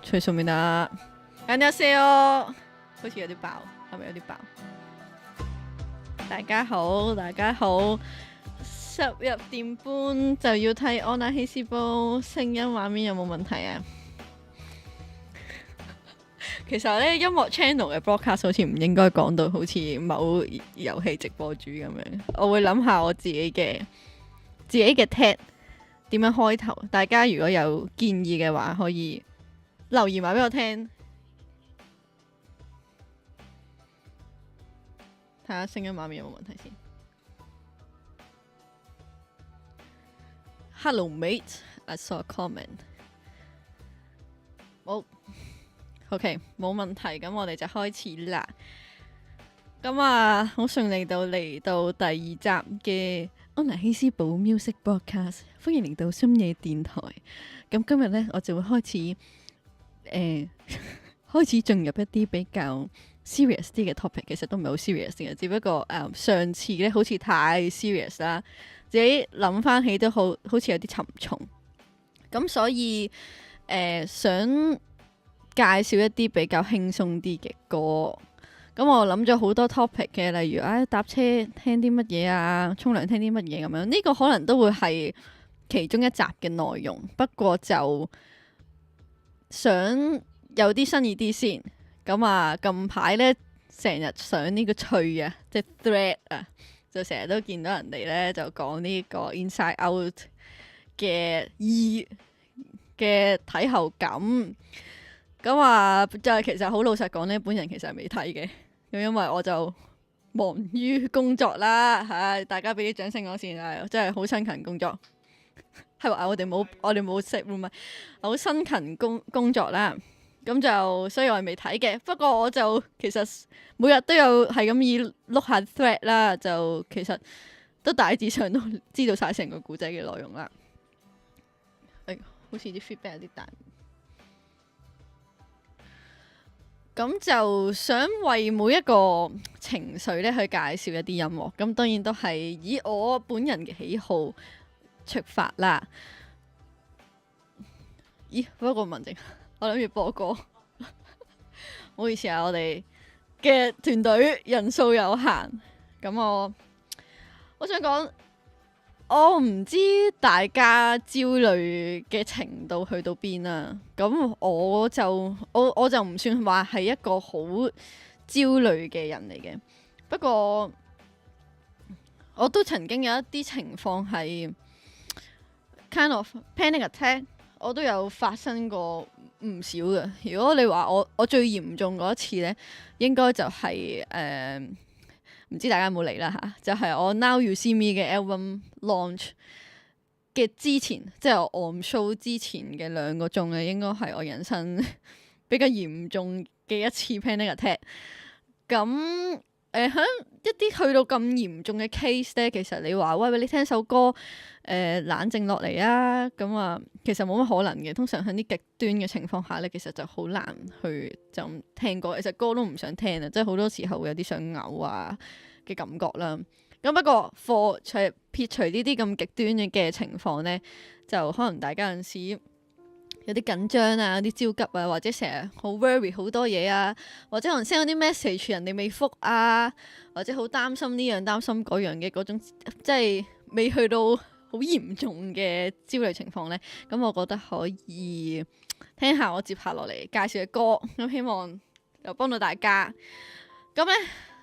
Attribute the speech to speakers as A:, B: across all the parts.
A: 吹數面啦，안녕하세요，好似有啲爆，係咪有啲爆？大家好，大家好，11點半就要睇安娜希斯煲，聲音畫面有冇問題啊？其實咧，音樂 channel 嘅 broadcast 好似唔應該講到好似某遊戲直播主咁樣，我會諗下我自己嘅 tag 點樣開頭，大家如果有建議嘅話，可以留言話俾我聽。睇下聲音畫面有冇問題先。Hello mate, I saw a comment。好，OK， 冇問題，咁我哋就開始啦。咁啊，好順利到嚟到第二集嘅安娜希斯堡 Music Broadcast， 歡迎嚟到深夜電台。咁今日呢，我就會開始開始進入一啲比較 serious 啲嘅 topic， 其實都唔係好 serious 嘅，只不過上次呢好似太 serious 啦，自己諗翻起都好似有啲沉重。咁所以想介紹一啲比較輕鬆啲嘅歌。咁我諗咗好多 topic 嘅，例如搭車聽啲乜嘢啊，沖涼聽啲乜嘢咁樣。呢個可能都會係其中一集嘅內容，不過就想有啲新意啲先。咁啊，近排呢，成日上呢個趣啊，即係 thread 啊，就成日都見到人哋呢，就講呢個 Inside Out 嘅嘅睇後感。咁啊，就係其實好老實講呢，本人其實係未睇嘅。咁因為我就忙於工作啦，大家俾啲掌聲我先，真係好辛勤工作。係話我哋冇識唔係好辛勤工作啦。咁就所以我係未睇嘅。不過我就其實每日都有係咁意碌下 thread 啦，就其實都大致上都知道晒成個故仔嘅內容啦。好似啲 feedback 有啲大。咁就想為每一個情緒咧去介紹一啲音樂，咁當然都係以我本人嘅喜好出發啦。咦？不過文靜，我諗住播歌，唔好意思啊，我哋嘅團隊人數有限，咁我想講，我唔知大家焦慮嘅程度去到邊啊。咁我就唔算話係一個好焦慮嘅人嚟嘅。不過我都曾經有一啲情況係 kind of panic attack， 我都有發生過唔少嘅。如果你話我最嚴重嗰一次呢，應該就係唔知大家有冇嚟啦嚇，就係我 Now You See Me 嘅 album launch 嘅之前，即係我 on show 之前嘅2個鐘咧，應該係我人生比較嚴重嘅一次 panic attack。咁喺一啲去到咁嚴重嘅 case 咧，其實你話喂你聽首歌冷靜落嚟啊，咁啊其實冇乜可能嘅。通常喺啲極端嘅情況下咧，其實就好難去就咁聽歌。其實歌都唔想聽啊，即係好多時候會有啲想嘔啊嘅感覺啦。咁不過撇除呢啲咁極端嘅情況咧，就可能大家有陣時有啲緊張啊，有啲焦急啊，或者成日好 worry 好多嘢啊，或者可能 send 咗啲 message 人哋未覆啊，或者好擔心呢樣擔心嗰樣嘅嗰種，即係未去到好嚴重嘅焦慮情況呢。咁我覺得可以聽下我接下落嚟介紹嘅歌，咁希望又幫到大家。咁呢，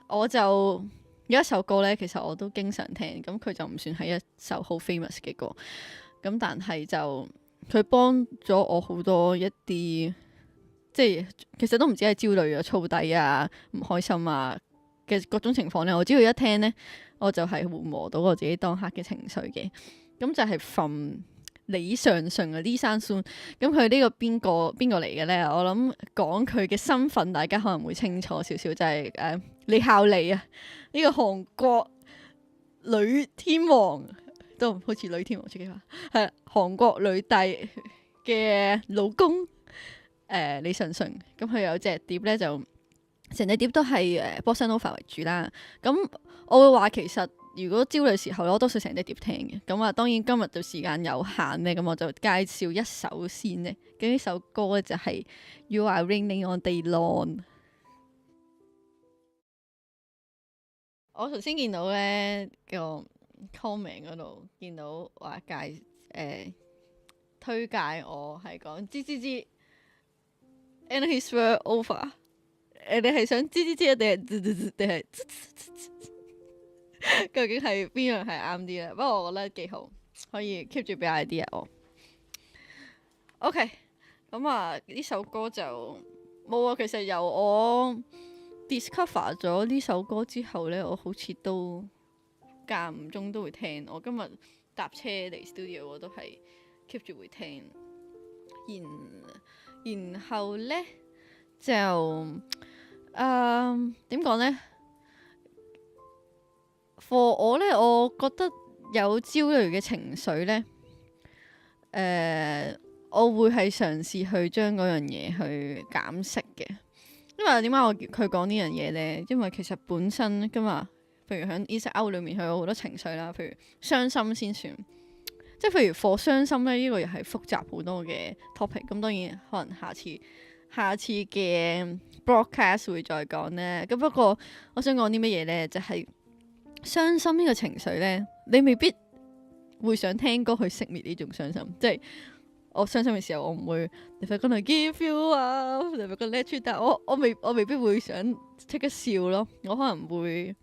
A: 我就有一首歌呢，其實我都經常聽，咁佢就唔算係一首好 famous 嘅歌，咁但係就佢幫咗我好多一啲，即係其實都唔止係焦慮啊、燥底啊、唔開心啊嘅各種情況呢。我只要一聽呢，我就係緩和到我自己當刻嘅情緒嘅。咁就係 from 李尚順啊，Lee Sang-soon。咁佢呢個邊個嚟嘅呢？我諗講佢嘅身份，大家可能會清楚少少，就係李孝利啊，呢個韓國女天王。都好似女天王出嘅話，係韓國女帝嘅老公李尚順。咁佢有隻碟咧，就成隻碟都係Bossa Nova 為主啦。咁我會話其實如果焦慮時候我多數成隻碟聽嘅。咁啊當然今日就時間有限咧，咁我就介紹一首先咧嘅咁呢首歌咧就係 You Are Raining on Day Long。我頭先見到咧個 comment 嗰度見到話推介我係講知，and his word over。你係想知定係究竟係邊樣係啱啲咧？不過我覺得幾好，可以 keep 住俾 idea 我。OK， 咁啊呢首歌就冇啊。其實由我 discover 咗呢首歌之後咧，我好似都間唔中都會聽。我今日搭車嚟 studio 我都係 keep 住會聽。然後咧就點講咧？for 我咧，我覺得有焦慮嘅情緒咧，我會係嘗試去將嗰樣嘢去減息嘅。因為點解佢講呢樣嘢咧？因為其實本身今日，譬如喺 East Out 裏面，佢有好多情緒啦。譬如傷心先算，即係譬如 for 傷心咧，呢個又係複雜好多嘅 topic。咁當然可能下次嘅 broadcast 會再講咧。咁不過我想講啲乜嘢咧，就係傷心呢個情緒咧，你未必會想聽歌去熄滅呢種傷心。即係我傷心嘅時候，我唔會 Never gonna give you up，Never gonna let you down。我未必會想即刻笑咯。我可能會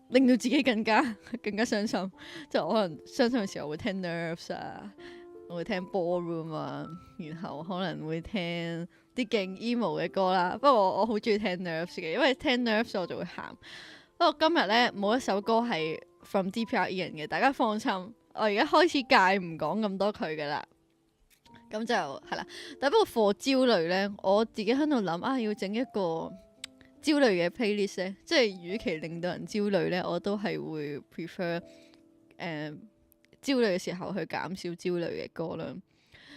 A: 令到自己更加傷心。即係我可能傷心嘅時候會聽 Nerves 啊，我會聽 Ballroom 啊，然後可能會聽啲勁 emo 嘅歌啦。不過我好中意聽 Nerves 嘅，因為聽 Nerves 我就會喊。不過今日咧冇一首歌係 from DPR Ian 嘅，大家放心。我而家開始戒唔講咁多佢噶啦。咁就係啦，但不過 for 焦慮咧，我自己喺度諗啊，要整一個焦慮嘅 playlist 咧，即係與其令到人焦慮咧，我都係會 prefer 焦慮嘅時候去減少焦慮嘅歌啦。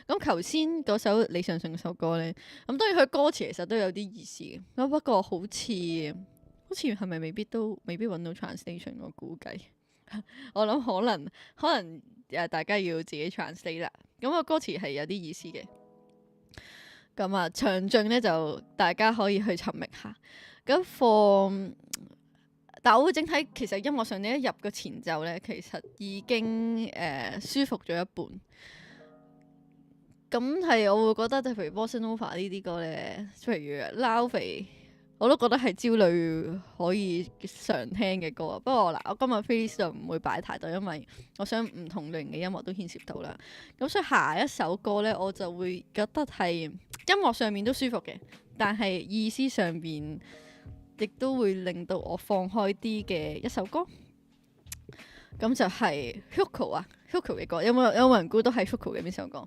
A: 咁頭先嗰首李尚信嗰首歌咧，咁當然佢歌詞其實都有啲意思嘅，咁不過好似係咪未必揾到 translation， 我估計我諗可能大家要自己 translate 啦。咁個歌詞係有啲意思嘅，咁啊詳盡咧就大家可以去尋覓下。咁但我會整體其實音樂上你一入個前奏咧，其實已經舒服咗一半。咁係我會覺得，譬如 Bossa Nova 呢啲歌咧，譬如 Love，我都覺得係焦慮可以常聽嘅歌。不過嗱，我今日 playlist 就唔會擺太多，因為我想唔同類型嘅音樂都牽涉到啦。咁所以下一首歌咧，我就會覺得係音樂上面都舒服嘅，但係意思上邊亦都會令到我放開啲嘅一首歌。咁就係 Hugo 啊 ，Hugo 嘅歌，有冇人估到係 Hugo 嘅邊首歌？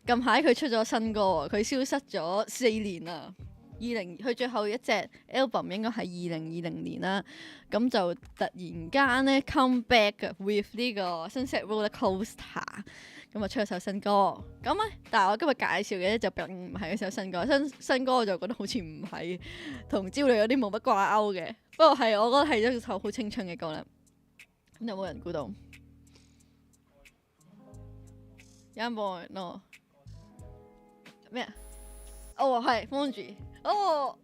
A: 近排佢出咗新歌，佢消失咗4年啦。佢最後一隻 album 應該係2020年啦。咁就突然間咧 come back with 呢個 Sunset Roller Coaster， 咁啊出咗首新歌。咁咧，但係我今日介紹嘅咧就並唔係一首新歌。新歌我就覺得好似唔係同焦慮有啲冇乜掛鈎嘅。不過我覺得係一首好青春嘅歌啦。咁有冇人估到？有冇人？No 咩啊？哦，係 Fonji。哦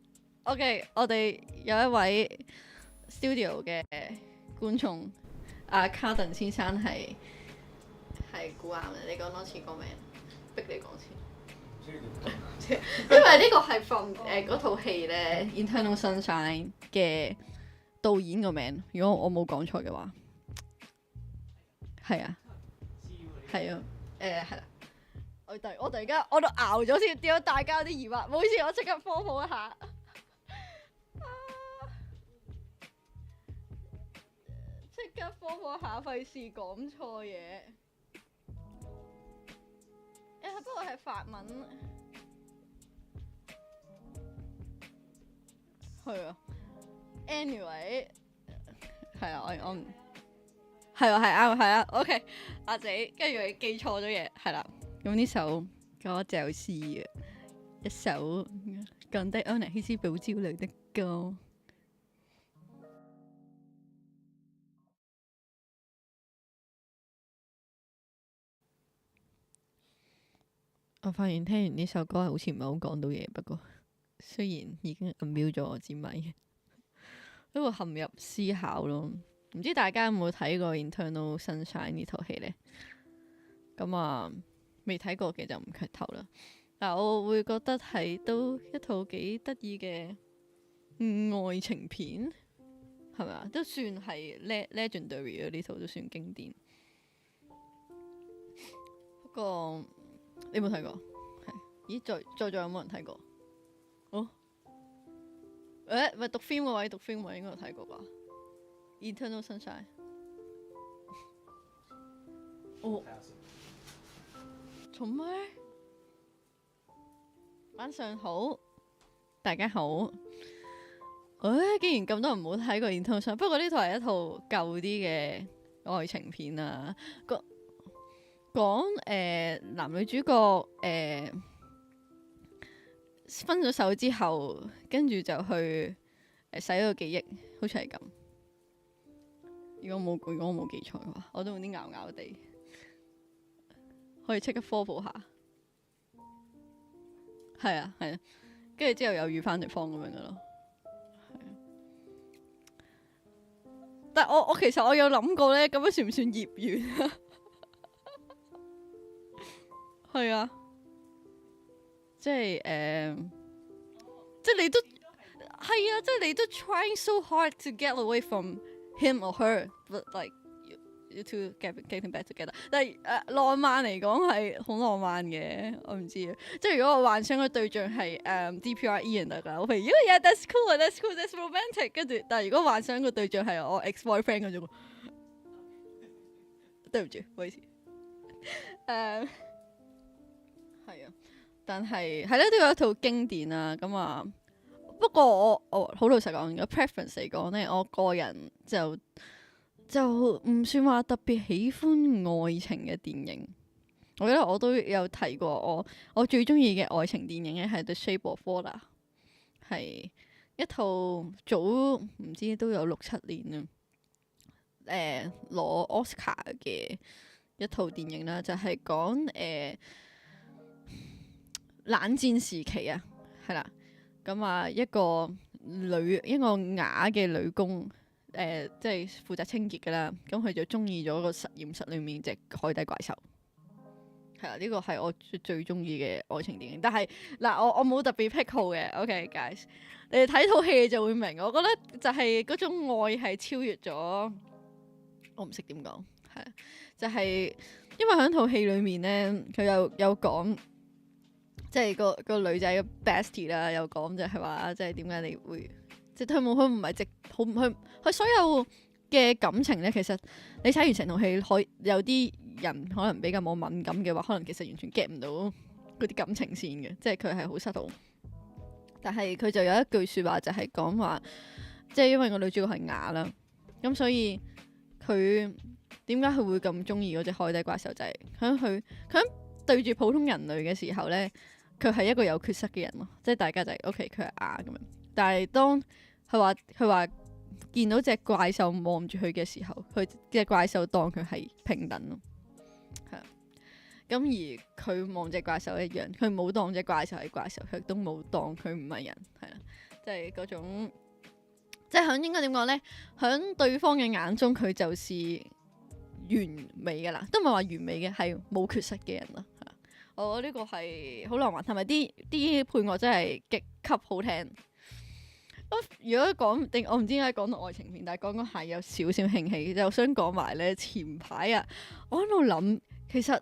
A: ，OK， 我哋有一位 studio 嘅觀眾阿 Carden 先生係估啱嘅。你講多次歌名，逼你講次。因為呢個係 from 嗰套戲咧《Eternal Sunshine》嘅導演個名，如果我冇講錯嘅話，係啊，係啊，係啦。我突然間我都熬咗先，點解大家有啲疑惑？唔好意思，我即刻科普一下。即刻科普一下，費事講錯嘢。不過係法文。係啊。Anyway， 係啊，我唔係啊，係啱，係啊。OK， 阿仔，跟住你記錯咗嘢，係啦。咁呢首歌就是一首降低安娜希斯堡焦慮的歌。我發現聽完呢首歌好似唔係好講到嘢，不過雖然已經 unmute 咗我支咪，不過陷入思考咯。唔知大家有冇睇過《Eternal Sunshine》呢套戲呢？咁啊，未睇過嘅就唔劇透啦。但我會覺得係都一套幾得意嘅愛情片，係咪啊？都算係 legendary 啊！呢套都算經典。不過你有冇睇過？係，咦？在座有冇人睇過？哦，咪讀 film 嘅位，讀 film 位應該有睇過吧？Eternal Sunshine。哦，重咩？晚上好，大家好。竟然咁多人冇睇過《Eternal Sunshine》，不過呢套係一套舊啲嘅愛情片啊。講男女主角分咗手之後，跟住就去洗咗個記憶，好似係咁。如果我冇記錯嘅話，我都有啲咬咬地，可以即刻科普下。係啊，係啊，跟住之後又遇翻對方咁樣嘅咯。但我其實我有諗過咧，咁樣算唔算孽緣啊？係啊，即係即係你都係啊，即係你都 trying so hard to get away from him or her，but like you two getting back together。但係浪漫嚟講係好浪漫嘅，我唔知啊。即係如果我幻想嘅對象係DPR Ian 得㗎，我譬如 yeah that's cool that's romantic。跟住，但係如果幻想嘅對象係我 ex boyfriend 嗰種，對唔住，唔好意思。係啊，但係係咧都有一套經典啊。咁啊，不過我好老實講，個 preference 嚟講咧，我個人就唔算話特別喜歡愛情嘅電影。我覺得我都有提過，我最中意嘅愛情電影咧係《The Shape of Water》，係一套早唔知都有6-7年啦，攞 Oscar 嘅一套電影啦，就係講冷戰時期啊，係啦，咁啊一個啞嘅女工，即係負責清潔噶啦，咁佢就中意咗個實驗室裏面隻海底怪獸，係啦，呢個係我最中意嘅愛情電影。但係嗱，我冇特別癖好嘅，OK guys，你哋睇套戲就會明，我覺得就係嗰種愛係超越咗，我唔識點講，係就係因為喺套戲裏面咧，佢有講。即係個女仔嘅 bestie 啦，有講就係話，即係點解你會，即係佢唔係佢所有嘅感情咧，其實你睇完成套戲，有啲人可能比較冇敏感嘅話，可能其實完全 get 唔到嗰啲感情線嘅，即係佢係好失控。但係佢就有一句説話就係講話，即係因為個女主角係啞啦，咁所以佢點解佢會咁中意嗰隻海底怪獸，就係佢喺對住普通人類嘅時候咧。佢係一個有缺失嘅人咯，即係大家就係 OK，佢係啞咁樣。但係當佢話見到隻怪獸望住佢嘅時候，佢隻怪獸當佢係平等咯，係啊。咁而佢望隻怪獸一樣，佢冇當隻怪獸係怪獸，佢都冇當佢唔係人，係啦，即係嗰種，即係應該點講咧？喺對方嘅眼中，佢就是完美噶啦，都唔係話完美嘅，係冇缺失嘅人啦。我呢個係好浪漫，同埋啲配樂真係極級好聽。如果講我唔知點解講到愛情片，但係講下有少少興起，就想講埋咧前排啊，我喺度諗，其實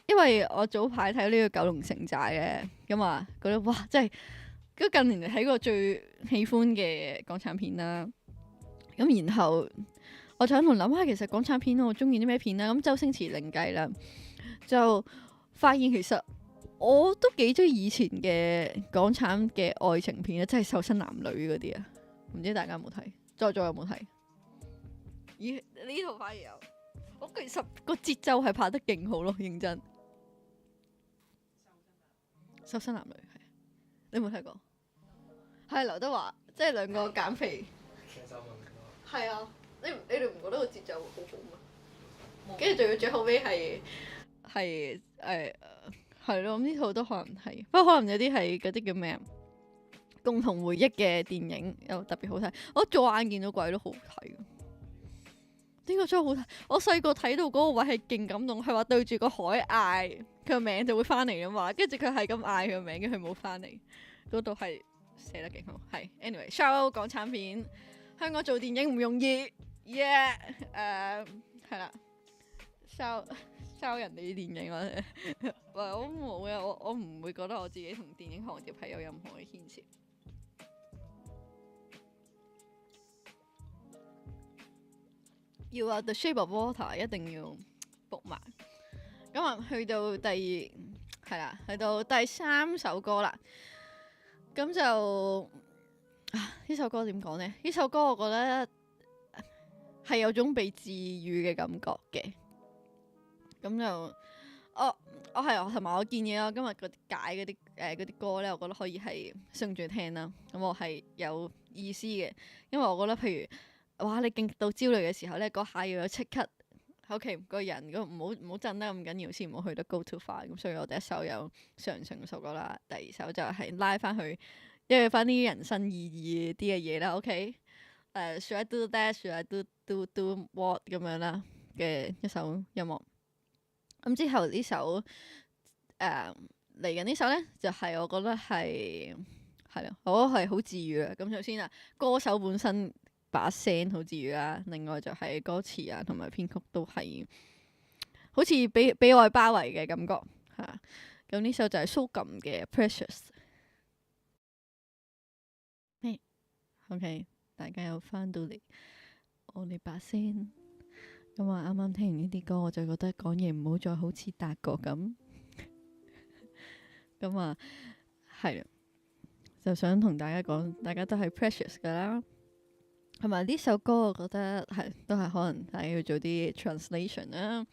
A: 因為我早排睇呢個《九龍城寨》嘅，咁啊覺得哇，真係近年嚟睇過最喜歡嘅港產片啦。咁然後我就喺度諗下，其實港產片我中意啲咩片啦？咁周星馳另計啦，就發現其實我都幾中意以前嘅港產嘅愛情片咧，即係瘦身男女嗰啲啊，唔知大家有冇睇？在座有冇睇？咦，呢套反而有，我其實個節奏係拍得勁好咯，認真。瘦身男女係，你有冇睇過？係劉德華，即係兩個減肥。係啊，你哋唔覺得個節奏好好咩？跟住仲要最後尾係係咯，咁呢套都可能係，不過可能有啲係嗰啲叫咩啊？共同回憶嘅電影又特別好睇。我左眼見到鬼都好睇，呢個真係好睇。我細個睇到嗰個位係勁感動，係話對住個海嗌佢個名就會翻嚟啊嘛，跟住佢係咁嗌佢個名，跟住佢冇翻嚟，嗰度係寫得勁好。係 anyway，shout out 港產片，香港做電影唔容易，yeah，係啦，shout人哋啲電影或者，我冇嘅，我唔會覺得我自己同電影行業係有任何嘅牽涉。要話 The Shape of Water 一定要 book 埋。咁啊，去到去到第3首歌啦。咁就呢首歌點講呢？呢首歌我覺得係有種被治癒嘅感覺嘅。咁就我同埋我建議我今日解嗰啲歌呢，我覺得可以係順住聽啦。咁我係有意思嘅，因為我覺得譬如哇，你勁到焦慮嘅時候呢，嗰下要有即刻，OK，個人唔好震得咁緊要先，唔好去得 go too far。咁所以我第一首有上嗰首歌啦，第二首就係拉翻去，因為翻啲人生意義啲嘅嘢啦。OK，Should I do that? Should I do what 咁樣啦嘅一首音樂。咁之後呢首嚟緊呢首呢，就係我覺得係啦，我覺得係好治癒啊。咁首先啊，歌手本身把聲好治癒啦，另外就係歌詞啊同埋編曲都係好似俾愛包圍嘅感覺嚇。咁呢首就係蘇錦嘅 Precious。OK， 大家又翻到嚟我哋把聲。咁啊，啱啱聽完呢啲歌，我就覺得講嘢唔好再好似達哥咁。咁啊，係啦，就想同大家講，大家都係 precious 噶啦。同埋呢首歌，我覺得都係可能大家要做啲 translation 啦。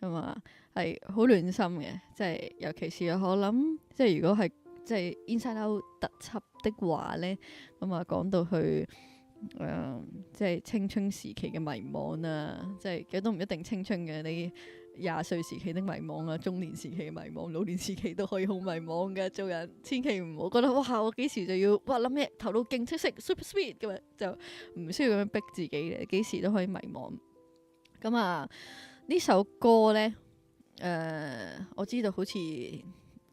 A: 咁啊，係好暖心嘅，即係尤其是我諗，即係如果係即係 Inside Out 特輯的話呢，咁啊講到去。即係青春時期嘅迷惘啊，即係都唔一定青春嘅，你20歲時期的迷惘啊，中年時期嘅迷惘，老年時期都可以好迷惘嘅。做人千祈唔好覺得哇，我幾時就要諗嘢頭腦勁清晰 super speed 咁樣，就唔需要咁樣逼自己嘅，幾時都可以迷惘。咁啊，呢首歌呢，我知道好似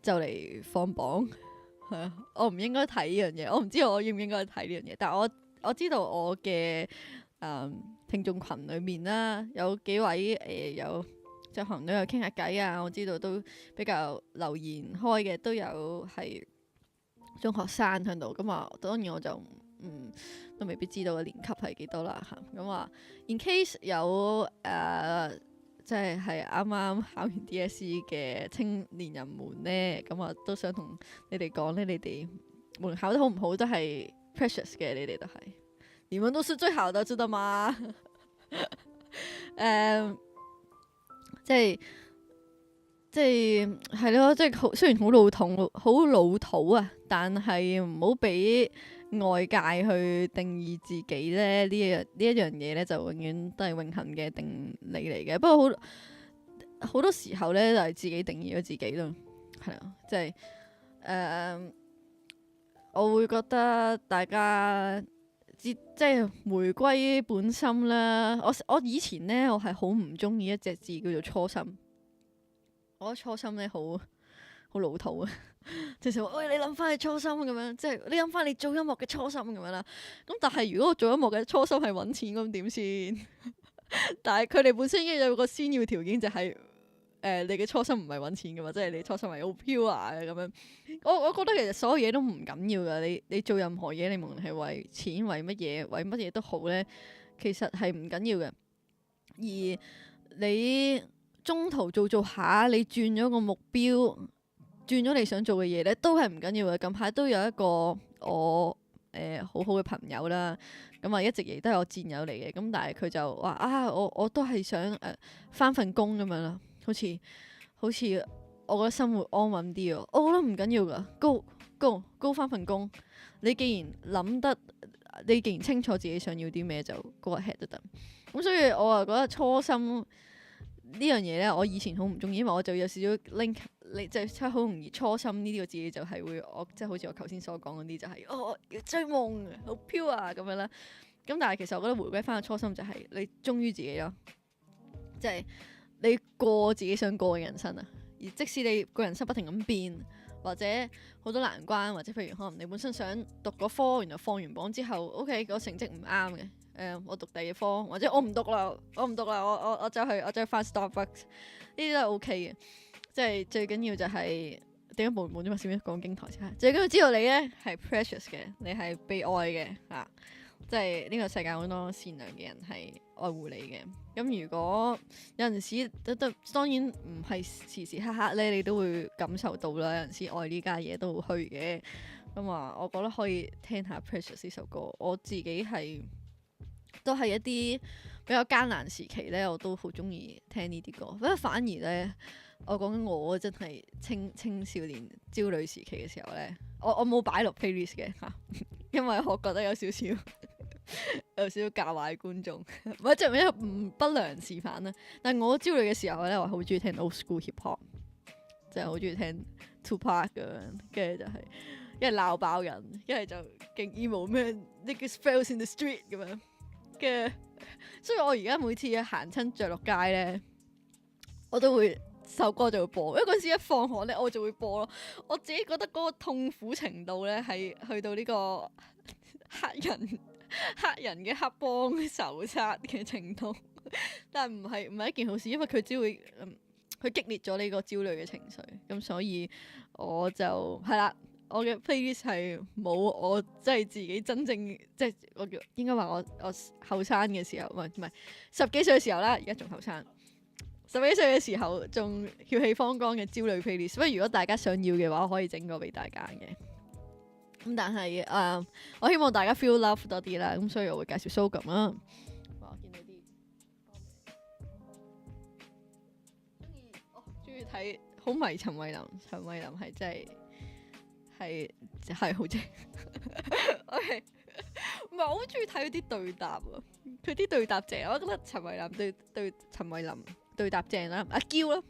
A: 就嚟放榜，我唔應該睇呢樣嘢，我唔知我應唔應該睇呢樣嘢，但係我知道我嘅聽眾群裏面啦，有幾位有即係可能都有傾下偈啊。我知道都比較留言開嘅，都有係中學生喺度。咁啊，當然我就都未必知道個年級係幾多啦嚇。咁啊，in case 有即係啱啱考完 DSE 嘅青年人們呢，咁啊都想同你哋講呢，你哋無論考得好唔好都係precious 嘅，你哋都係，你們都是最好的，知道嗎？即係咯，即係好，雖然好老土啊，但係唔好俾外界去定義自己咧。呢一樣嘢咧，就永遠都係永恆嘅定理嚟嘅。不過好多時候咧，就係自己定義咗自己咯。係啊，即係我會覺得大家即係回歸本心啦。我以前呢，我係好唔中意一隻字叫做初心。我覺得初心呢好老土啊，即係話喂，你諗翻你初心咁樣，即係你諗翻你做音樂嘅初心咁樣啦。咁但係如果我做音樂嘅初心係揾錢咁點先？但係佢哋本身已經有個先要條件就係、你嘅初心唔係揾錢噶嘛，即係你初心係好 pure 嘅咁樣。我覺得其實所有嘢都唔緊要噶，你做任何嘢，你無論係為錢為乜嘢都好咧，其實係唔緊要嘅。而你中途做下，你轉咗個目標，轉咗你想做嘅嘢咧，都係唔緊要嘅。近排都有一個我好好嘅朋友啦，咁啊一直亦都係我戰友嚟嘅。咁但係佢就話啊，我都係想返份工咁樣啦。好似我覺得生活安穩啲喎，我覺得唔緊要噶，go 翻份工。你既然諗得，你既然清楚自己想要啲咩，就 go ahead 都得。咁所以我啊覺得初心樣嘢咧，我以前好唔中意，因為我就有少少 link，你就真係好容易初心呢啲個自己就係會我即係好似我頭先所講嗰啲就係、我要追夢好 pure 啊咁樣啦。咁但係其實我覺得回歸翻個初心就係你忠於自己咯，即係你過自己想過嘅人生啊。而即使你個人生不停咁變，或者好多難關，或者譬如可能你本身想讀嗰科，原來放完榜之後，OK 個成績唔啱嘅。我讀第二科，或者我唔讀啦，我走去翻 Starbucks， 呢啲都係 OK 嘅。即係最緊要就係點解冇咗乜少少講經台先？最緊要知道你咧係 precious 嘅，你係被愛嘅嚇。即係呢個世界好多善良嘅人係愛護你嘅。咁如果有陣時當然唔係時時刻刻咧，你都會感受到啦。有陣時愛呢家嘢都好虛嘅。咁我覺得可以聽下 Precious 呢首歌。我自己都係一啲比較艱難時期咧，我都好中意聽呢啲歌。不過反而咧，我講緊我真係青少年焦慮時期嘅時候咧，我冇擺落 playlist 嘅嚇，因為我覺得有少少教壞觀眾，或者係唔不良示範啦。但係我焦慮嘅時候咧，我好中意聽 old school hip hop，即係好中意聽 Tupac 咁樣，跟住就係一係鬧爆人，一係就勁 emo 咩 niggas fails in the street 咁樣。所以我而家每次行親着落街咧，我都會首歌就會播，因為嗰陣時一放學咧，我就會播咯。我自己覺得嗰個痛苦程度咧，係去到呢個黑人嘅黑幫仇殺嘅程度，但係唔係一件好事，因為佢只會佢激烈咗呢個焦慮嘅情緒，咁所以我就係啦。我嘅 playlist 係冇我即係自己真正即係我應該話我後生嘅時候，唔係十幾歲嘅時候啦，而家仲後生。十幾歲嘅時候仲血氣方剛嘅焦慮 playlist， 所以如果大家想要嘅話，我可以整個俾大家嘅。咁但係我希望大家 feel love 多啲啦，咁所以我會介紹 Sogum 啦。我見到啲中意睇好迷陳慧琳，陳慧琳係真係。係好正，OK， 唔係我好中意睇佢啲對答啊，佢啲對答正，我覺得陳慧琳對陳慧琳對答正啦。阿嬌啦，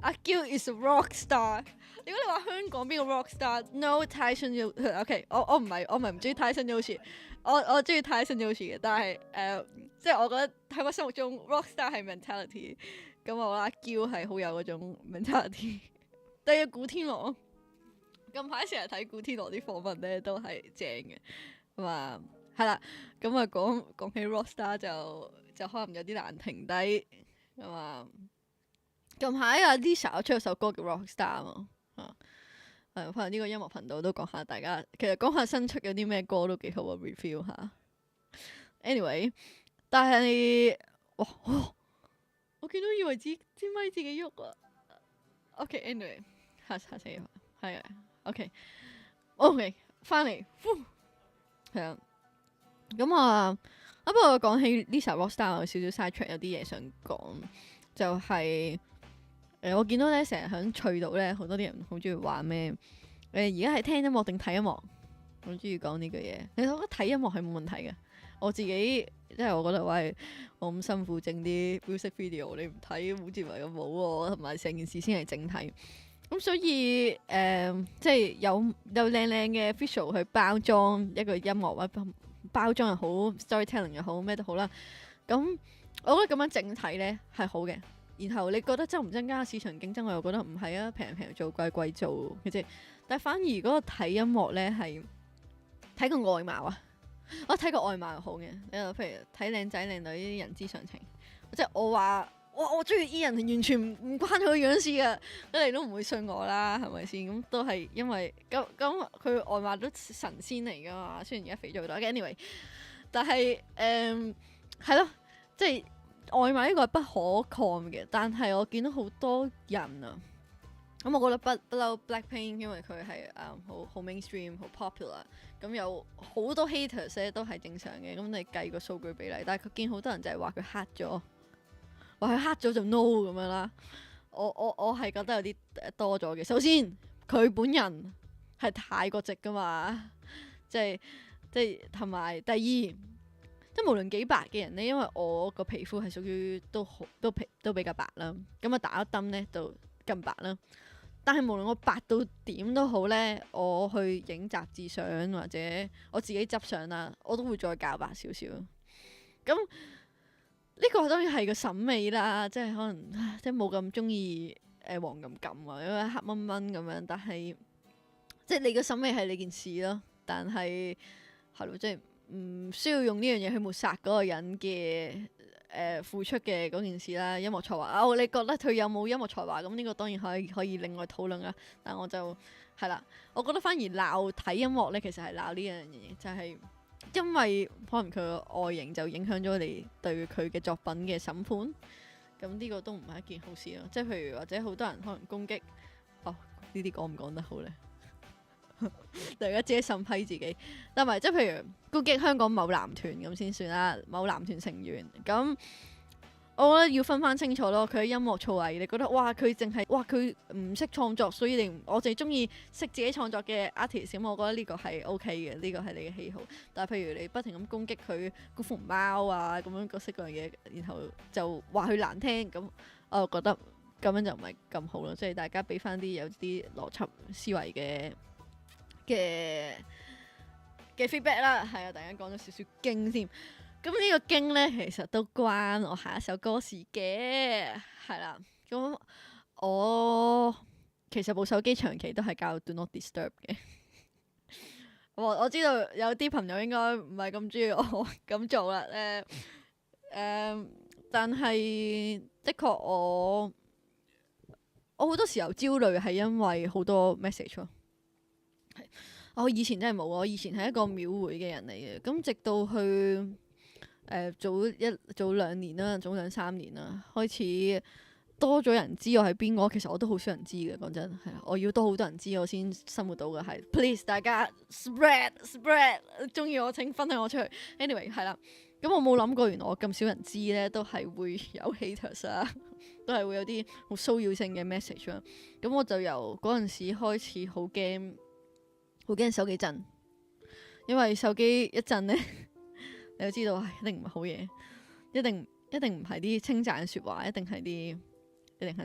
A: 阿嬌 is a rock star。如果你話香港邊個 rock star？No Tyson Yoshi。OK， 我唔係唔中意 Tyson Yoshi， 我中意 Tyson Yoshi 嘅，但係即係我覺得喺我心目中 rock star 係 mentality， 咁我覺得阿嬌係好有嗰種 mentality。第二古天樂。近排成日睇古天樂啲訪問咧，都係正嘅。咁啊，係啦。咁啊，講起 Rockstar 就可能有啲難停低。咁啊，近排啊 Lisa 出咗首歌叫 Rockstar 啊嘛。可能呢個音樂頻道都講下大家，其實講下新出有啲咩歌都幾好啊 review 下。Anyway， 但係哇，我見到以為支咪自己喐啊。OK，anyway， 嚇死我，係啊。OK， 翻嚟，係啊，咁啊，不過講起 Lisa Rockstar 有少少 side track，有啲嘢想講，就係我見到咧成日響隧道咧，好多啲人好中意話咩而家係聽音樂定睇音樂，好中意講呢句嘢。你覺得睇音樂係冇問題嘅，我自己即係我覺得喂，我咁辛苦整啲 music video， 你唔睇好似唔係咁好喎，同埋成件事先係整體。咁所以即係有靚靚嘅 visual 去包裝一個音樂，或者包裝又好 storytelling 又好咩都好啦。咁我覺得咁樣整體咧係好嘅。然後你覺得增唔增加市場競爭，我又覺得唔係啊，平做貴做嘅啫。但係反而嗰個睇音樂咧係睇個外貌啊，我睇個外貌又好嘅。譬如睇靚仔靚女啲人之常情，即係我話。我中意 Ian 完全唔關佢個樣事嘅，你哋都唔會信我啦，係咪先？咁都係因為咁佢外貌都神仙嚟噶嘛，雖然而家肥咗好多。anyway， 但係係咯，即係外貌呢個係不可抗嘅。但係我見到好多人啊，咁我覺得不嬲 Blackpink， 因為佢係好 mainstream 好 popular， 咁有好多 haters 咧都係正常嘅。咁你計個數據比例，但係佢見好多人就係話佢黑咗。話佢黑咗就 no 咁樣啦，我係覺得有啲多咗嘅。首先佢本人係太過直噶嘛，即係同埋第二即係無論幾白嘅人咧，因為我個皮膚係屬於都比較白啦，咁啊打一燈咧就更白啦。但係無論我白到點都好咧，我去影雜誌相或者我自己執相啦，我都會再較白少少。咁呢個當然係個審美啦，即係可能即係冇咁中意黃咁咁啊，因為黑蚊蚊咁樣。但係即係你個審美係你件事咯，但係係咯，即係唔需要用呢樣嘢去抹殺嗰個人嘅付出嘅嗰件事啦。音樂才華啊，你覺得佢有冇音樂才華？咁呢個當然可以另外討論啦。但我就係啦，我覺得反而鬧睇音樂咧，其實係鬧呢樣嘢，就係因為可能佢個外形就影響咗你對佢嘅作品嘅審判。咁呢個都唔係一件好事咯。即係譬如或者好多人可能攻擊，呢啲講唔講得好咧？大家自己審批自己，但係即係譬如攻擊香港某男團咁先算啦，某男團成員咁，我覺得要分翻清楚咯。佢嘅音樂造詣，你覺得哇佢淨係哇佢唔識創作，所以我淨係中意識自己創作嘅 artist，咁我覺得呢個係 OK 嘅，呢個係你嘅喜好。但係譬如你不停咁攻擊佢嗰副貓啊咁樣各式各樣嘢，然後就話佢難聽，咁我覺得咁樣就唔係咁好咯。即係大家俾翻啲有啲邏輯思維嘅 feedback 啦，係啊，突然間講咗少少經先。咁呢個經咧，其實都關我下一首歌事嘅，係啦。咁我其實部手機長期都係教 Do Not Disturb 嘅。我知道有啲朋友應該唔係咁中意我咁做啦，但係的確我好多時候焦慮係因為好多 message 咯。我以前真係冇，我以前係一個秒回嘅人嚟嘅。咁直到去早兩年啦，早2-3年啦，開始多咗人知我係邊個。其實我都好少人知嘅，講真係。我要多好多人知我先生活到嘅係。Please 大家 spread，中意我請分享我出去。Anyway 係啦，咁我冇諗過原來我咁少人知咧，都係會有 haters 啊，都係會有啲好騷擾性嘅 message 啊。咁我就由嗰陣時開始好驚手機震，因為手機一震咧，你就知道一定唔係好嘢，一定唔係啲稱讚嘅說話，一定係啲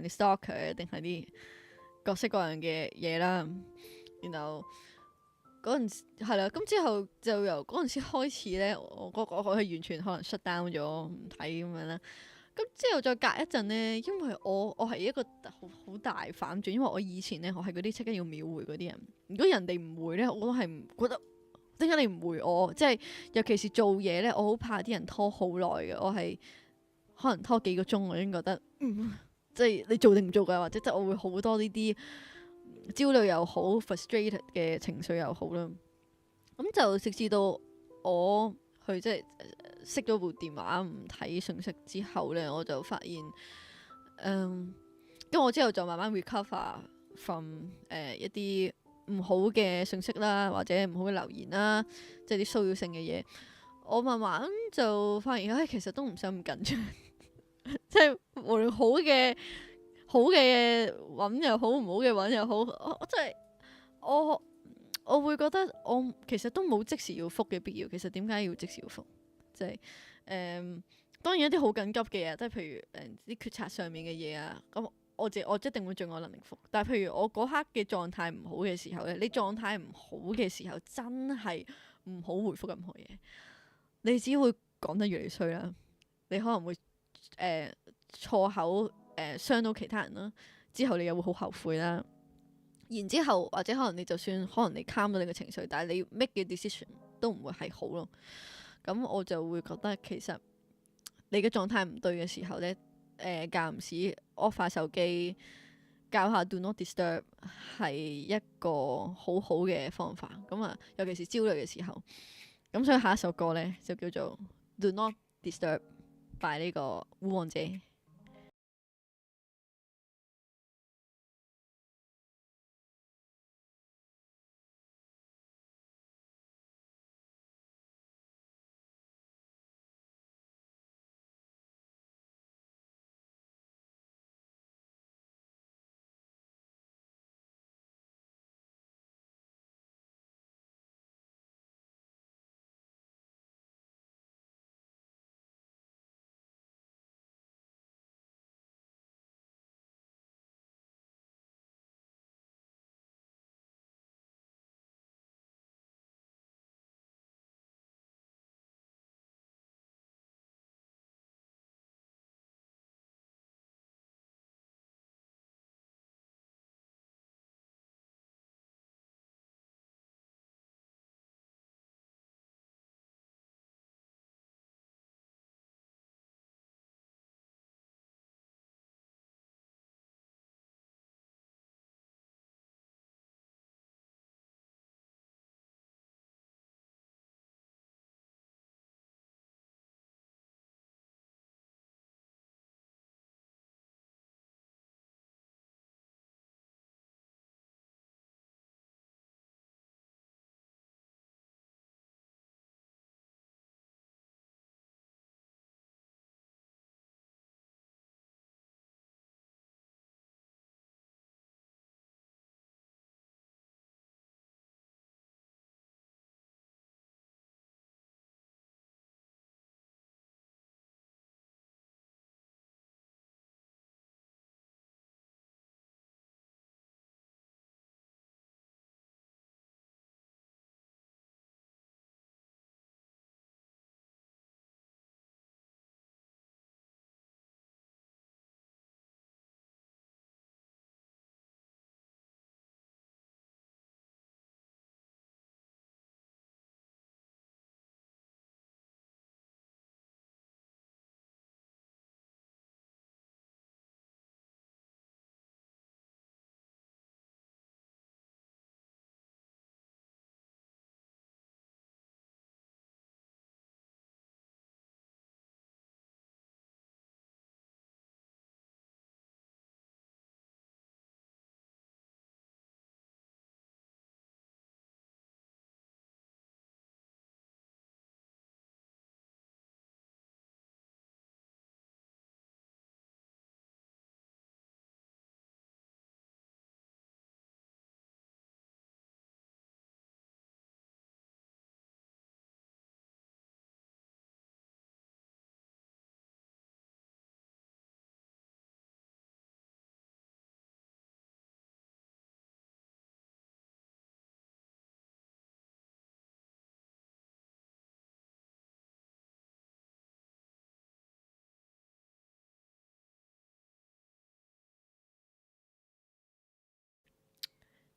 A: stalker，一定係啲各式各樣嘅嘢啦。然後嗰陣時係啦，咁之後就由嗰陣時開始咧，我係完全可能 shut down 咗唔睇咁樣啦。咁之後再隔一陣咧，因為我係一個好大反轉，因為我以前咧我係嗰啲即刻要秒回嗰啲人。如果人哋唔回咧，我都係唔覺得點解你唔回我？即係尤其是做嘢咧，我好怕啲人拖好耐嘅。我係可能拖幾個鐘，我已經覺得即係你做定唔做㗎？或者即係我會好多呢啲焦慮又好 frustrated 嘅情緒又好啦。咁就直至到我去即係熄咗部電話唔睇信息之後咧，我就發現咁我之後就慢慢 recover from 一啲唔好嘅信息啦，或者唔好嘅留言啦，即係啲騷擾性嘅嘢。我慢慢就發現，其實都唔使咁緊張，即係無論好嘅揾又好，唔好嘅揾又好，我真係我會覺得我其實都冇即時要覆嘅必要。其實點解要即時要覆？即係當然一啲好緊急嘅嘢，即係譬如啲決策上面嘅嘢啊，咁我一定會盡我能力覆。但係譬如我嗰刻嘅狀態唔好嘅時候咧，你狀態唔好嘅時候真係唔好回覆任何嘢，你只會講得越嚟越衰啦。你可能會錯口傷到其他人啦，之後你又會好後悔啦。然之後或者可能你就算可能你 calm 到你嘅情緒，但係你 make 嘅 decision 都唔會係好咯。咁我就會覺得其實你嘅狀態唔對嘅時候咧，間唔時 off 下手機，教下 Do Not Disturb 係一個好好嘅方法。咁啊，尤其是焦慮嘅時候。咁所以下一首歌咧就叫做 Do Not Disturb by 呢個烏王姐。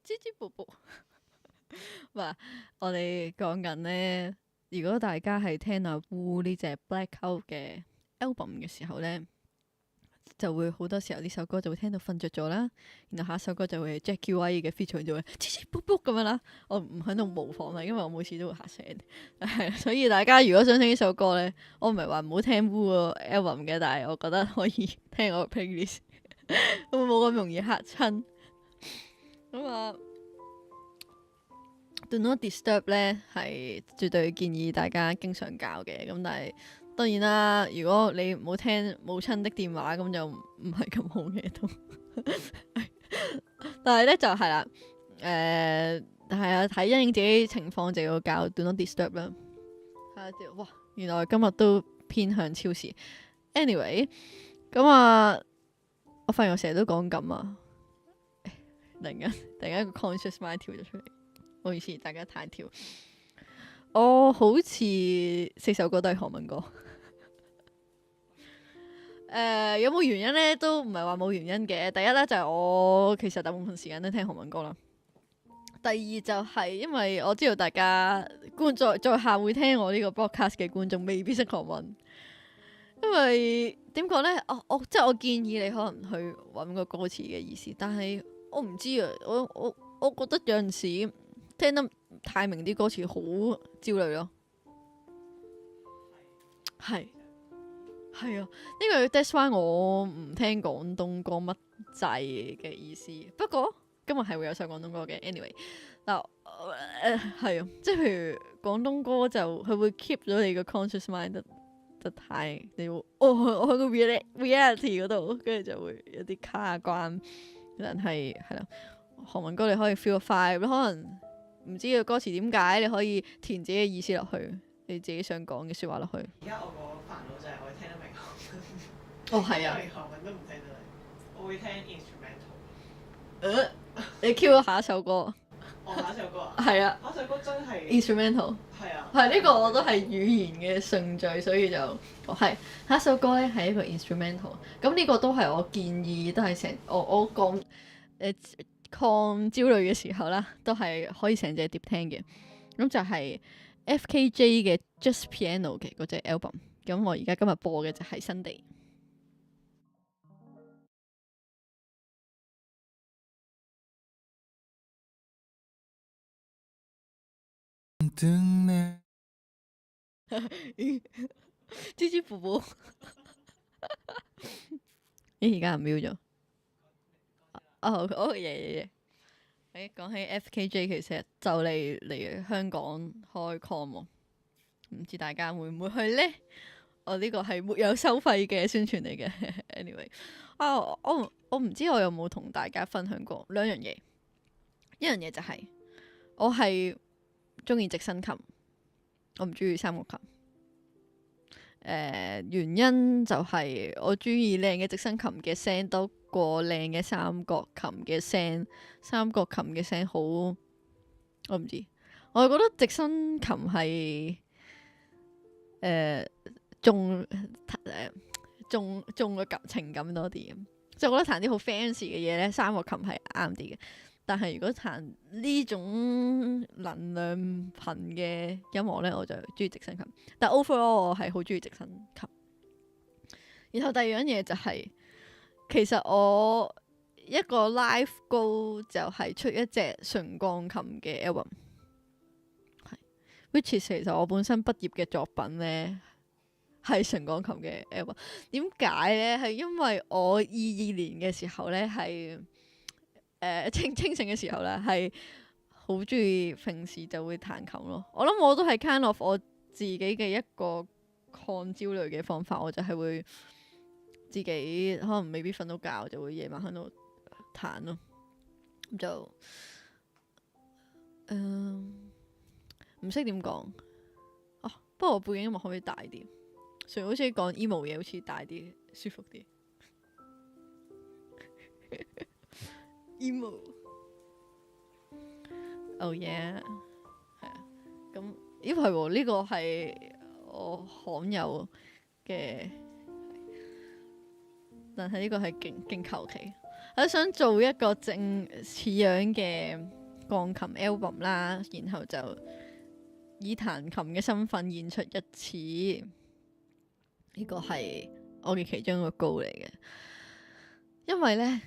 A: 支支卜卜。嗱，我哋講緊咧，如果大家係聽阿 Wu 呢隻 Blackout 嘅 album 嘅時候咧，就會好多時候呢首歌就會聽到瞓着咗啦，然後下一首歌就會 Jackie White 嘅 feature 就會支支卜卜咁樣啦。我唔喺度模仿啦，因為我每次都會嚇聲。係，所以大家如果想聽呢首歌咧，我唔係話唔好聽 Wu 個 album 嘅，但係我覺得可以聽我個 playlist，會冇咁容易嚇親。咁啊，Do Not Disturb 咧係絕對建議大家經常教嘅。咁但係當然啦，如果你唔好聽母親的電話，咁就唔係咁好嘅都。但係咧就係啦，係啊，睇因應自己情況就要教 Do Not Disturb 啦。睇下啲，哇，原來今日都偏向超時。Anyway，咁啊，我發現我成日都講咁啊。突然間個 conscious mind 跳咗出嚟，唔好意思，大家太跳。我好似4首歌都係韓文歌。有冇原因呢？都唔係話冇原因嘅。第一呢，就係我其實大部分時間都聽韓文歌啦。第二就係因為我知道大家在下會聽我呢個 broadcast 嘅觀眾未必識韓文，因為點講呢？即係我建議你可能去揾個歌詞嘅意思，但係我唔知啊。我覺得有陣時聽得太明啲歌詞好焦慮咯。係啊，呢個 that's why 我唔聽廣東歌乜滯嘅意思。不過今日係會有首廣東歌嘅。anyway， 嗱，係啊，即係譬如廣東歌就佢會 keep 咗你個 conscious mind 得太，你會我喺個 reality 嗰度，跟住就會有啲卡關。但係啦，韓文歌你可以 feel 快，你可能唔知個歌詞點解，你可以填自己嘅意思落去，你自己想講嘅說話落去。
B: 而家我個煩惱就係我聽得明韓文，
A: 哦係啊，
B: 連韓文都唔聽得明，我會聽 instrumental。
A: 你 Q 咗下一首歌？
B: 我下一首歌啊？
A: 係啊，
B: 下一首歌真係
A: instrumental。
B: 係啊，
A: 係呢個我都係語言嘅順序，所以就係下一首歌咧係一個 instrumental。咁呢個都係我建議，都係我講抗焦慮嘅時候啦，都係可以成隻碟聽嘅。咁就係 FKJ 嘅 Just Piano 嘅嗰隻 album。咁我而家今日播嘅就係新地。支支卜卜。咦，而家人瞄咗？嘢。講起 FKJ，其實就嚟香港開 con 喎，唔知大家會唔會去呢？我呢個係沒有收費嘅宣傳嚟嘅。anyway，我唔知我有冇同大家分享過兩樣嘢。一樣嘢就係我係中意直身琴，我唔中意三角琴。原因就係我中意靚嘅直身琴嘅聲多過靚嘅三角琴嘅聲。三角琴嘅聲好，我唔知，我係覺得直身琴係重個情感多啲，即係我覺得彈啲好 fancy 嘅嘢咧，三角琴係啱啲嘅。但係如果彈呢種能量頻嘅音樂咧，我就中意直身琴。但 overall 我係好中意直身琴。然後第二樣嘢就係，其實我一個 life goal 就係出一隻純鋼琴嘅 album， which is 其實我本身畢業嘅作品咧係純鋼琴嘅 album。點解咧？係因為我22年嘅時候咧係清醒嘅時候咧係好中意，平時就會彈琴咯。我諗我都係 kind of 我自己嘅一個抗焦慮嘅方法，我就係會自己可能未必瞓到覺，就會夜晚喺度彈咯。咁就唔識點講哦。不過我背景音樂可唔可以大啲？雖然好似講 emo 嘢，好似大啲舒服啲。emo，oh yeah， 係啊。咁係喎，呢個係我罕有嘅，但係呢個係勁求其。我想做一個正似樣嘅鋼琴 album 啦，然後就以彈琴嘅身份演出一次，呢個係我嘅其中一個 goal 嚟嘅。因為呢，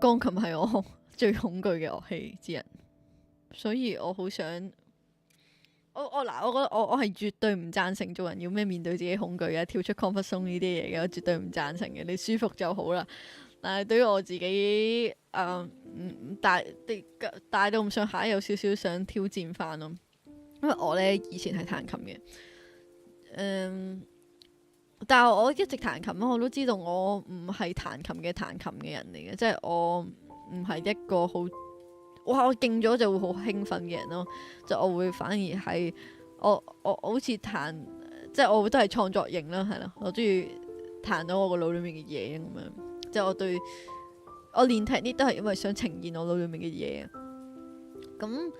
A: 鋼琴係我最恐懼嘅樂器之一，所以我好想我覺得我係絕對唔贊成做人要咩面對自己恐懼嘅，跳出 comfort zone 呢啲嘢嘅，我絕對唔贊成嘅。你舒服就好啦。但係對於我自己大到咁上下，有少少想挑戰翻咯。因為我呢以前係彈琴嘅，但係我一直彈琴咯，我都知道我唔係彈琴嘅人嚟嘅，即係我唔係一個好哇我勁咗就會好興奮嘅人咯，就我會反而係我好似彈，即係我都係創作型啦，係咯，我中意彈到我個腦裏面嘅嘢咁樣，即係我練 technique 都係因為想呈現我腦裏面嘅嘢，咁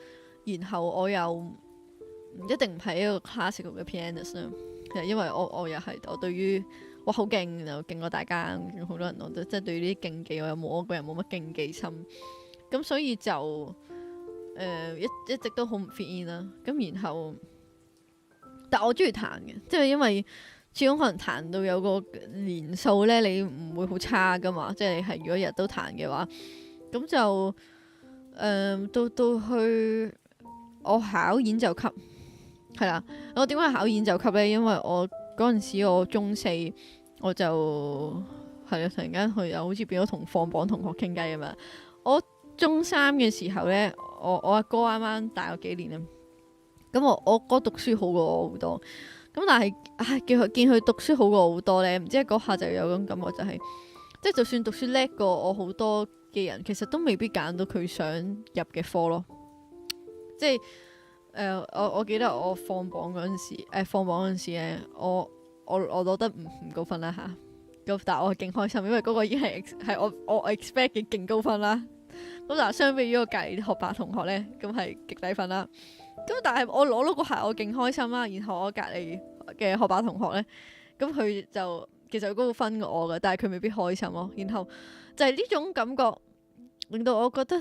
A: 然後我又唔一定唔係一個 classical 嘅 pianist 啦。因為我又係我對於我好勁就勁過大家，好多人我都即係對於啲競技我個人冇乜競技心，咁所以就一直都好唔 fit in 啦。咁然後，但我中意彈嘅，即係因為始終可能彈到有個年數咧，你唔會好差噶嘛。即係你係如果日日都彈嘅話，咁就到去我考演奏級。係啦，我點解考演奏級呢？因為我嗰陣時我中四，我就係突然間又好似變咗同放榜同學傾偈咁樣。我中三嘅時候呢，我阿哥啱啱大我幾年啦。咁我哥讀書好過我好多，咁但係見佢讀書好過我好多呢，唔知嗰下就有種感覺就係，即係就算讀書叻過我好多嘅人，其實都未必揀到佢想入嘅科咯，即係。我記得我放榜嗰陣時咧，我攞得唔高分啦嚇，咁但係我係勁開心，因為嗰個已經係我 expect 嘅勁高分啦。咁但係相比於我隔離啲學霸同學咧，咁係極低分啦。咁但係我攞到個下，我勁開心啦。然後我隔離嘅學霸同學咧，咁佢就其實佢高分過我嘅，但係佢未必開心咯。然後就係呢種感覺，令到我覺得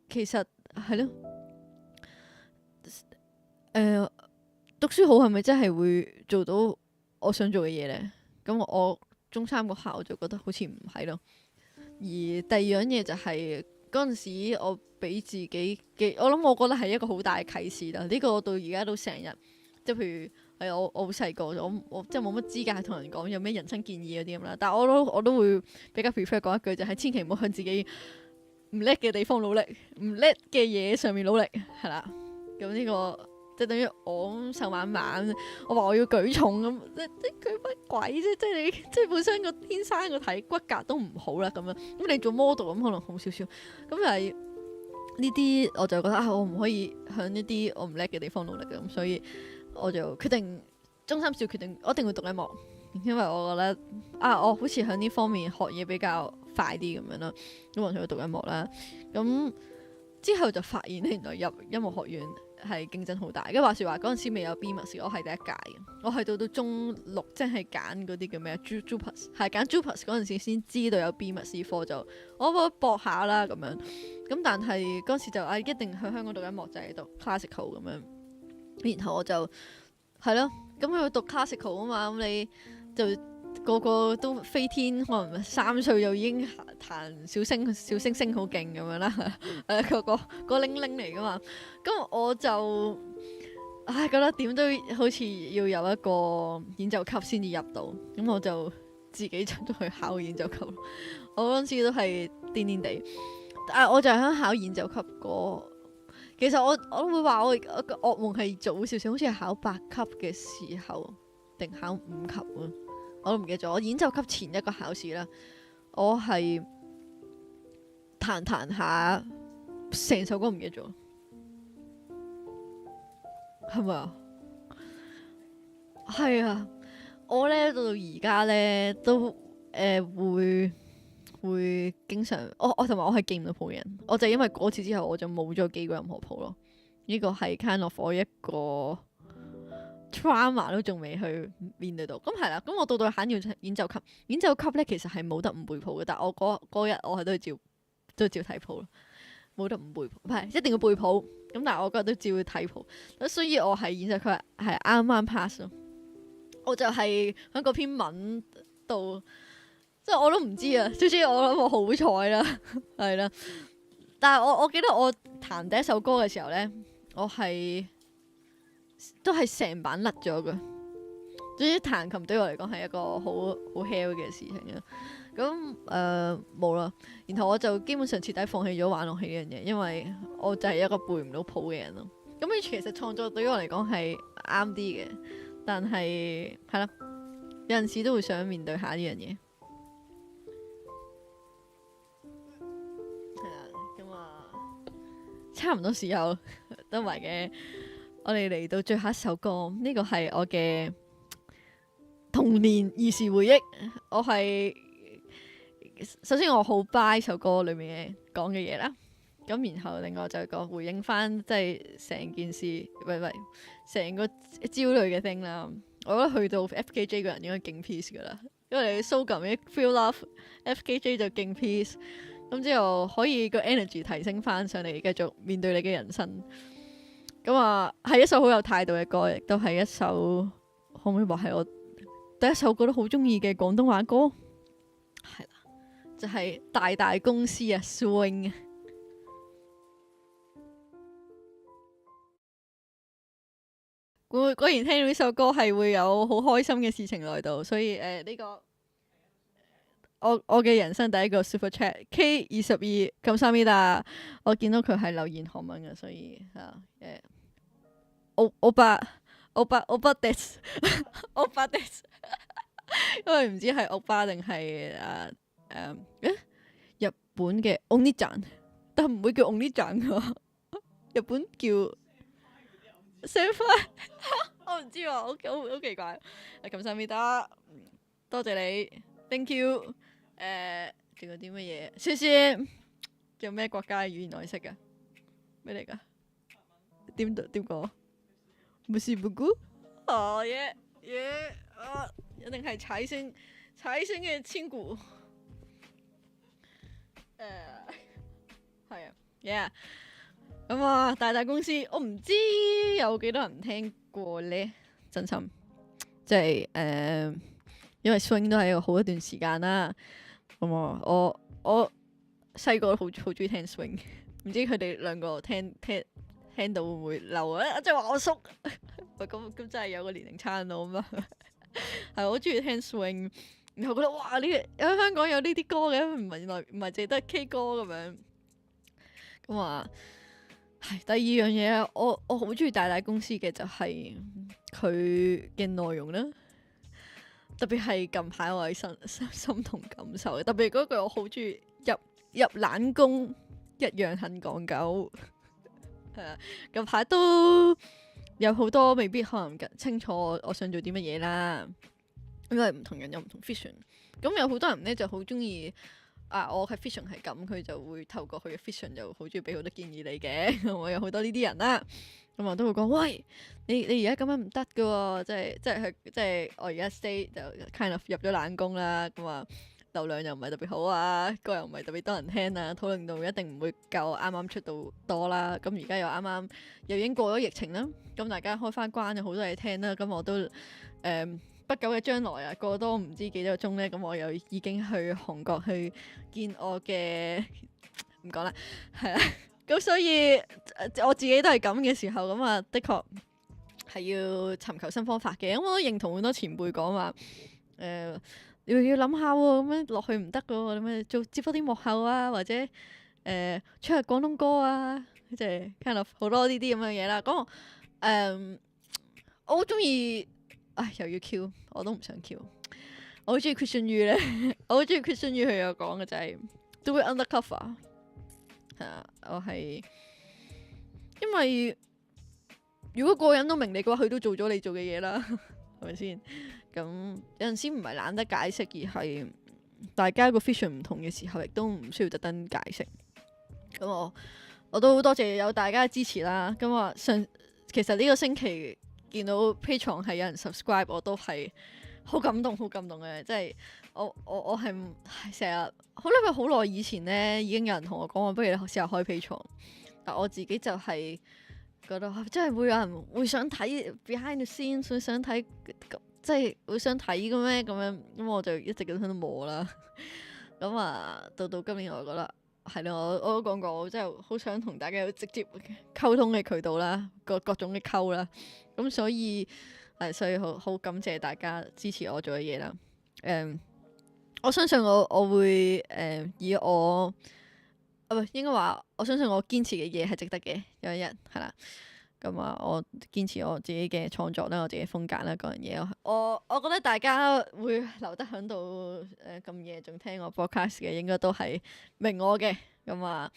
A: 其實係咯。讀書好係咪真係會做到我想做嘅嘢呢？咁我中三個下我就覺得好似唔係咯。而第二樣嘢就係嗰陣時我俾自己嘅，我覺得係一個好大嘅啟示啦。呢個我到而家都成日，即係譬如係我好細個，我即係冇乜資格同人講有咩人生建議嗰啲咁啦。但係我都會比較 prefer 講一句，就係千祈唔好向自己唔叻嘅地方努力，唔叻嘅嘢上面努力，係啦。咁呢個。即係等於我瘦蜢蜢，我話我要舉重咁，即舉乜鬼啫？即係你即係本身個天生個體骨骼都唔好啦，咁樣咁你做 model 咁可能好少少，咁又係呢啲我就覺得我唔可以向呢啲我唔叻嘅地方努力嘅，咁所以我就決定中三時決定我一定會讀音樂，因為我覺得我好似喺呢方面學嘢比較快啲咁樣啦，咁我就去讀音樂啦。咁之後就發現原來入音樂學院係競爭好大，跟住話説話嗰陣時未有 BMUS，我係第一屆嘅，我係到中六即係揀嗰啲叫咩啊 JUPAS， 係揀 JUPAS 嗰陣時先知道有 BMUS 科，就我搏下啦咁樣，咁但係嗰陣時就一定去香港讀音樂就係讀 classical 咁樣，然後我就係咯，咁佢讀 classical 啊嘛，咁你就個個都飛天，可能3歲就已經彈小星好勁咁樣啦，個鈴鈴嚟噶嘛。咁我就覺得點都好似要有一個演奏級先至入到，咁我就自己出咗去考演奏級。我嗰陣時都係癲癲地，但係我就係喺考演奏級其實我都會話我個噩夢係早少少，好似係考8級嘅時候定考5級啊。我都唔記得咗，我演奏級前一個考試啦，我係彈下成首歌唔記得咗，係咪啊？係啊，我呢到而家呢都會經常我同埋我係記唔到譜嘅人，我就因為嗰次之後我就冇再記過任何譜咯。呢個係 kind of 我一個trauma 都仲未去面對到，咁係啦，咁我到考演奏級，演奏級咧其實係冇得唔背譜嘅，但係我嗰日我係都照睇譜咯，冇得唔背譜，唔係一定要背譜。咁但係我嗰日都照要睇譜，咁所以我係現實佢係啱啱 pass 咯。我就係喺嗰篇文度，即係我都唔知啊。總之我諗我好彩啦，係啦。但係我記得我彈第一首歌嘅時候咧，我都係成版甩咗嘅。總之彈琴對我嚟講係一個好 hell 嘅事情啊。咁冇啦，然後我就基本上徹底放棄咗玩樂器呢樣嘢，因為我就係一個背唔到譜嘅人咯。咁其實創作對於我嚟講係啱啲嘅，但係係啦，有陣時都會想面對下呢樣嘢。係啊，咁啊，差唔多時候得埋嘅，我哋嚟到最後一首歌，呢個係我嘅童年兒時回憶。我係首先我好 buy 首歌裏面講嘅嘢啦，咁然後另外就講回應翻即係成件事，成個焦慮嘅 thing 啦。我覺得去到 FKJ 個人應該勁 peace 噶啦，因為你蘇咁一 feel love，FKJ 就勁 peace，咁之後可以個 energy 提升翻上嚟，繼續面對你嘅人生。咁啊，係一首好有態度嘅歌，亦都係一首可唔可以話係我第一首覺得好中意嘅廣東話歌，係啦。就係大大公司啊 Swing。 果然聽到呢首歌係會有好開心嘅事情來到，所以呢個我嘅人生第一個 Super Chat K22咁三米啦，我見到佢係留言韓文嘅，所以歐巴 des 歐巴 des 因為唔知係歐巴定係日本嘅 Oni-chan， 但唔會叫 Oni-chan 㗎，日本叫 Senpai 我唔知喎，好奇怪。咁三米得，多謝你 ，thank you。仲有啲乜嘢？謝謝。仲有咩國家嘅語言我識㗎？咩嚟㗎？點講？Merci beaucoup。哦耶，一定係財星嘅千古。係啊 ，yeah。咁啊，大公司，我唔知有幾多人聽過呢？真心，即係因為 swing 都係一個好一段時間啦。咁啊，我細個好中意聽 swing， 唔知佢哋兩個聽到會唔會嬲啊？即係話我叔，喂咁真係有個年齡差到咁啊！係我中意聽 swing， 然後覺得哇喺香港有呢啲歌嘅，唔係淨係得 K 歌咁樣。咁啊，係第二樣嘢，我好中意大公司嘅就係佢嘅內容啦，特別係近排我係心同感受嘅，特別嗰句我好中意入冷宮一樣很講究。係啊，近排都有好多未必可能清楚我想做啲乜嘢啦，因為唔同人有唔同 vision。咁有好多人咧就好中意我嘅 vision 係咁，佢就會透過佢嘅 vision 就好中意俾好多建議你嘅。我有好多呢啲人啦，咁我都會講，喂，你而家咁樣唔得噶，即係我而家 stay 就 kind of 入咗冷宮啦，咁啊流量又唔係特別好啊，歌又唔係特別多人聽啊，討論度一定唔會夠啱啱出道多啦。咁而家又已經過咗疫情啦，咁大家開翻關有好多嘢聽啦。咁我都不久嘅將來啊，過多唔知幾多個鐘咧，咁我又已經去韓國去見我嘅唔講啦，係啦。咁所以我自己都係咁嘅時候，咁啊的確係要尋求新方法嘅。咁我都認同好多前輩講話你要諗下喎，咁樣落去唔得噶喎，咁樣接多啲幕後啊，或者出下廣東歌啊，即係 kind of 好多呢啲咁嘅嘢啦。咁我好中意，又要 Q， 我都唔想 Q。我好中意 Christian Yu 咧，我好中意 Christian Yu 佢有講嘅就係 do it undercover。係啊，我係因為如果個個人都明你嘅話，佢都做咗你做嘅嘢啦，係咪先？咁有陣時唔係懶得解釋，而係大家個 vision 唔同嘅時候，亦都唔需要特登解釋。咁我都好多謝有大家嘅支持啦。咁其實呢個星期見到 Patreon 係有人 subscribe，我都係好感動，好感動嘅，即係我係成日好耐以前咧，已經有人同我講話，不如你試下開 Patreon，但我自己就係覺得真係會有人會想睇 behind the scenes，會想睇，即係會想睇嘅咩咁樣，咁我就一直咁喺度磨啦。咁啊，到今年我覺得係咯，我都講過，我真係好想同大家有直接溝通嘅渠道啦，各種嘅溝啦。咁所以好感謝大家支持我做嘅嘢啦。我相信我會以我應該話我相信我堅持嘅嘢係值得嘅，有一日係啦。咁啊，我堅持我自己嘅創作啦，我自己風格啦，嗰樣嘢。我覺得大家會留得喺度咁夜仲聽我 podcast 嘅，應該都係明我嘅。咁啊，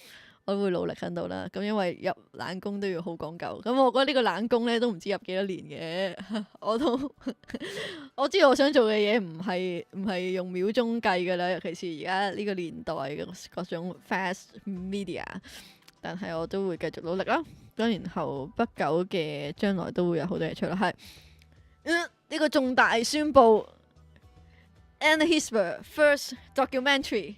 A: 我會努力喺度啦。咁因為入冷宮都要好講究。咁我覺得呢個冷宮咧都唔知入幾多年嘅。我知道我想做嘅嘢唔係用秒鐘計噶啦，尤其是而家呢個年代嘅各種 fast media。但係我都會繼續努力啦。咁然後不久嘅將來都會有好多嘢出啦。係呢個重大宣佈 Anna Hesper first documentary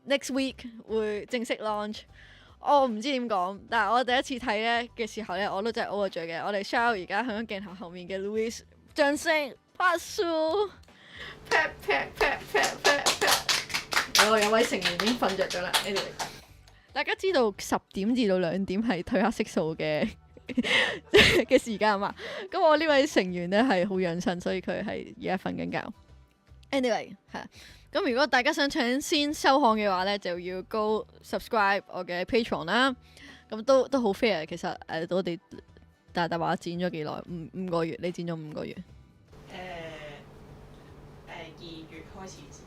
A: next week 會正式 launch。我唔知點講，但係我第一次睇咧嘅時候咧，我都真係 O 咗嘴嘅。我哋 show 而家喺鏡頭後面嘅 Louis， 掌聲拍數，啪啪啪啪啪啪。有位成員已經瞓着咗啦。Anyway，大家知道10點至到2點係褪黑色素嘅嘅時間嘛？咁我呢位成員咧係好養生，所以佢係而家瞓緊覺。Anyway， 係。咁如果大家想搶先收看嘅話咧，就要 go subscribe 我嘅 Patreon 啦。咁都好 fair，其實我哋大話剪咗幾耐？5個月，你剪咗5個月。
B: 2月開始剪，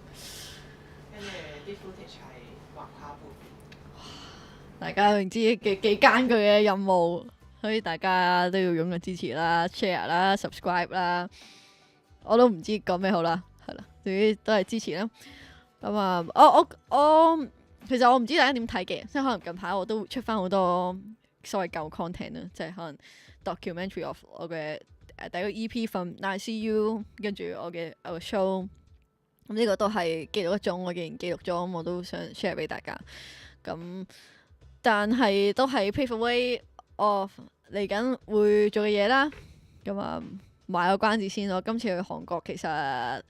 B: 跟住啲 footage 係橫跨半年。
A: 大家唔知幾艱巨嘅任務，所以大家都要踴躍支持啦、share 啦、subscribe 啦。我都唔知講咩好啦，係啦，總之都係支持啦。咁啊，我其實我唔知大家點睇嘅，即係可能近排我都出翻好多所謂舊 content 啦，即係可能 documentary of 我嘅第一個 EP from ICU， 跟住我嘅 show。咁呢個都係記錄一種，我既然記錄咗，咁我都想 share 俾大家。咁但係都係 pave the way of 嚟緊會做嘅嘢啦。咁啊，賣個關子先。我今次去韓國其實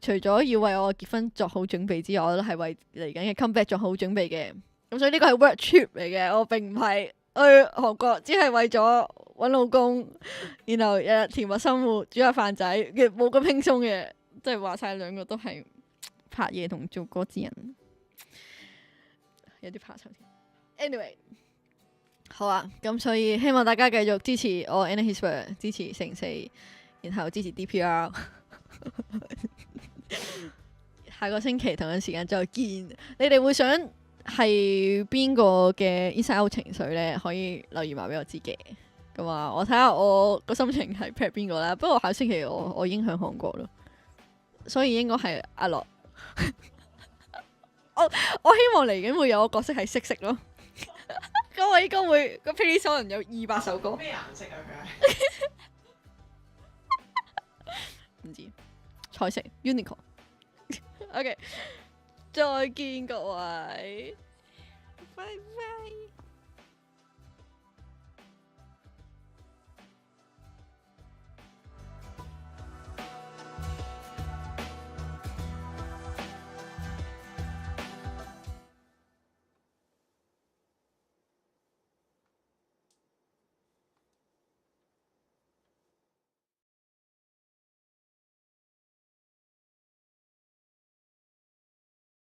A: 除咗要為我結婚作好準備之外，我都係為嚟緊嘅 comeback 作好準備嘅。咁所以呢個係 work trip 嚟嘅，我並唔係去韓國，只係為咗揾老公，然後日日甜蜜生活，煮下飯仔，冇咁輕鬆嘅。即係話晒兩個都係拍嘢同做歌之人，有啲怕醜添。Anyway， 好啊，咁所以希望大家繼續支持我 Anna Hesper， 支持404，然後支持 DPR。下個星期同樣時間再見。你哋會想係邊個嘅 inside out 情緒呢？可以留言話俾我知嘅。咁啊，我睇下我個心情係 pick 邊個啦。不過下星期我已經喺韓國咯。所以應該係阿樂。我希望嚟緊會有個角色係色色咯。咁我應該會個 playlist 可能有200首歌。
B: 咩顏色啊佢？
A: 唔知彩色 unicorn。OK， 再見各位，拜拜。